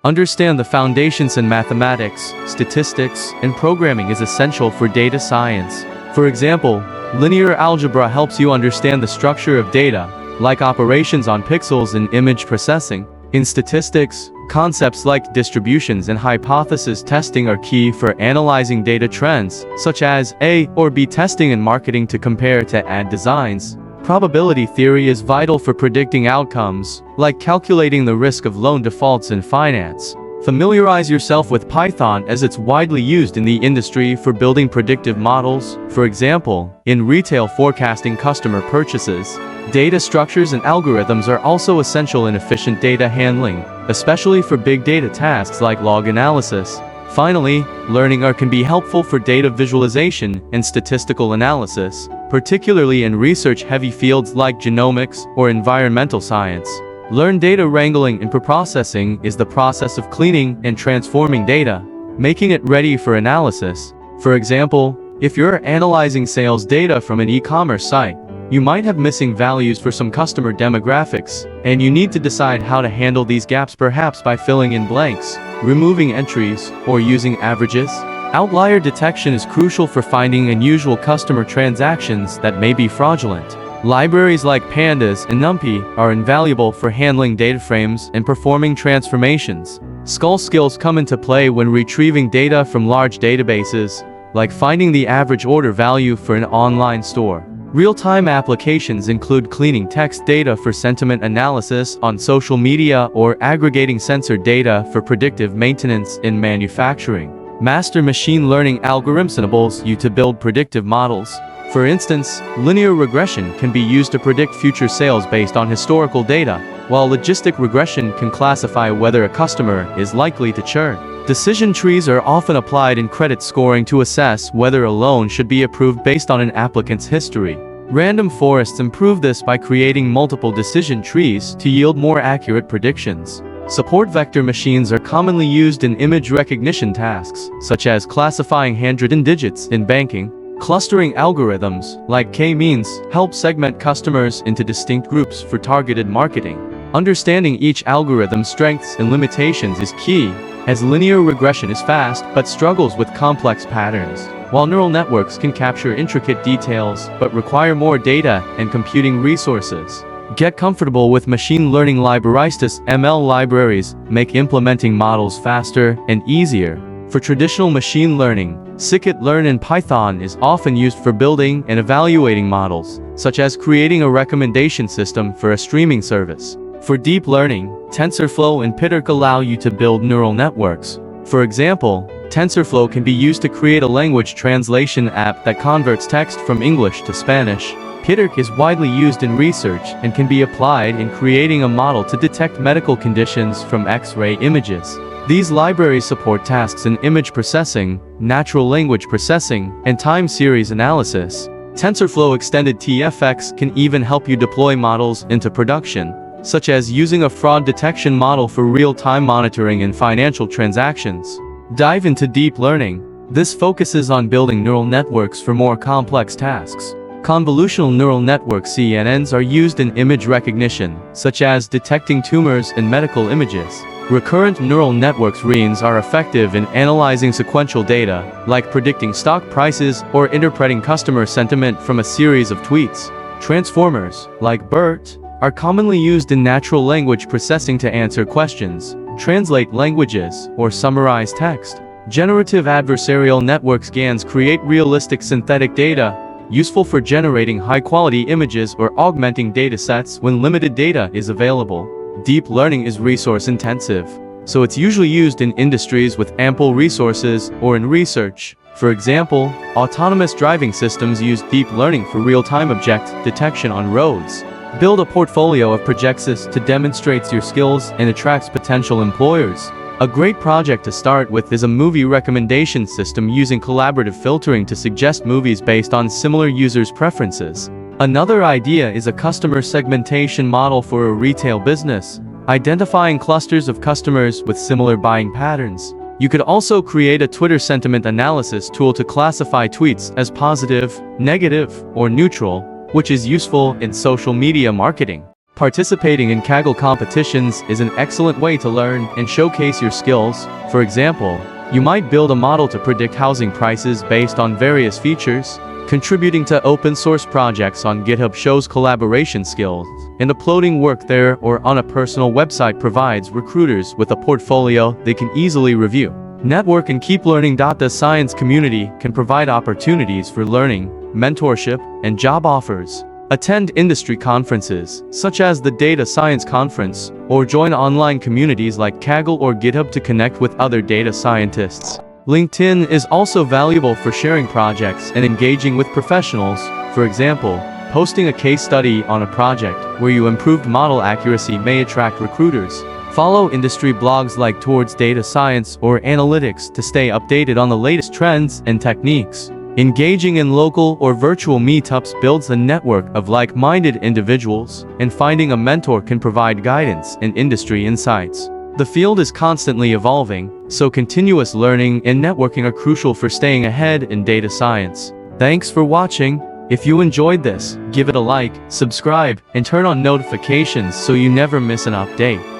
Understand the foundations in mathematics, statistics, and programming is essential for data science. For example, linear algebra helps you understand the structure of data, like operations on pixels in image processing. In statistics, concepts like distributions and hypothesis testing are key for analyzing data trends, such as A or B testing in marketing to compare to ad designs. Probability theory is vital for predicting outcomes, like calculating the risk of loan defaults in finance. Familiarize yourself with Python as it's widely used in the industry for building predictive models, for example, in retail forecasting customer purchases. Data structures and algorithms are also essential in efficient data handling, especially for big data tasks like log analysis. Finally, learning R can be helpful for data visualization and statistical analysis, particularly in research-heavy fields like genomics or environmental science. Learn data wrangling and preprocessing is the process of cleaning and transforming data, making it ready for analysis. For example, if you're analyzing sales data from an e-commerce site, you might have missing values for some customer demographics, and you need to decide how to handle these gaps, perhaps by filling in blanks, removing entries, or using averages. Outlier detection is crucial for finding unusual customer transactions that may be fraudulent. Libraries like Pandas and NumPy are invaluable for handling data frames and performing transformations. Skull skills come into play when retrieving data from large databases, like finding the average order value for an online store. Real-time applications include cleaning text data for sentiment analysis on social media or aggregating sensor data for predictive maintenance in manufacturing. Master machine learning algorithms enables you to build predictive models. For instance, linear regression can be used to predict future sales based on historical data, while logistic regression can classify whether a customer is likely to churn. Decision trees are often applied in credit scoring to assess whether a loan should be approved based on an applicant's history. Random forests improve this by creating multiple decision trees to yield more accurate predictions. Support vector machines are commonly used in image recognition tasks, such as classifying handwritten digits in banking. Clustering algorithms, like K-means, help segment customers into distinct groups for targeted marketing. Understanding each algorithm's strengths and limitations is key, as linear regression is fast but struggles with complex patterns, while neural networks can capture intricate details but require more data and computing resources. Get comfortable with machine learning libraries. ML libraries make implementing models faster and easier. For traditional machine learning, scikit-learn in Python is often used for building and evaluating models, such as creating a recommendation system for a streaming service. For deep learning, TensorFlow and PyTorch allow you to build neural networks. For example, TensorFlow can be used to create a language translation app that converts text from English to Spanish. PyTorch is widely used in research and can be applied in creating a model to detect medical conditions from X-ray images. These libraries support tasks in image processing, natural language processing, and time series analysis. TensorFlow Extended TFX can even help you deploy models into production, such as using a fraud detection model for real-time monitoring in financial transactions. Dive into deep learning. This focuses on building neural networks for more complex tasks. Convolutional neural network CNNs are used in image recognition, such as detecting tumors in medical images. Recurrent neural networks RNNs are effective in analyzing sequential data, like predicting stock prices or interpreting customer sentiment from a series of tweets. Transformers, like BERT, are commonly used in natural language processing to answer questions, translate languages, or summarize text. Generative adversarial networks GANs create realistic synthetic data, useful for generating high-quality images or augmenting datasets when limited data is available. Deep learning is resource-intensive, so it's usually used in industries with ample resources or in research. For example, autonomous driving systems use deep learning for real-time object detection on roads. Build a portfolio of projects to demonstrate your skills and attracts potential employers. A great project to start with is a movie recommendation system using collaborative filtering to suggest movies based on similar users' preferences. Another idea is a customer segmentation model for a retail business, identifying clusters of customers with similar buying patterns. You could also create a Twitter sentiment analysis tool to classify tweets as positive, negative, or neutral, which is useful in social media marketing. Participating in Kaggle competitions is an excellent way to learn and showcase your skills. For example, you might build a model to predict housing prices based on various features. Contributing to open source projects on GitHub shows collaboration skills, and uploading work there or on a personal website provides recruiters with a portfolio they can easily review. Network and keep learning. The science community can provide opportunities for learning, mentorship, and job offers. Attend industry conferences, such as the Data Science Conference, or join online communities like Kaggle or GitHub to connect with other data scientists. LinkedIn is also valuable for sharing projects and engaging with professionals. For example, posting a case study on a project where you improved model accuracy may attract recruiters. Follow industry blogs like Towards Data Science or Analytics to stay updated on the latest trends and techniques. Engaging in local or virtual meetups builds a network of like-minded individuals, and finding a mentor can provide guidance and industry insights. The field is constantly evolving, so continuous learning and networking are crucial for staying ahead in data science. Thanks for watching. If you enjoyed this, give it a like, subscribe, and turn on notifications so you never miss an update.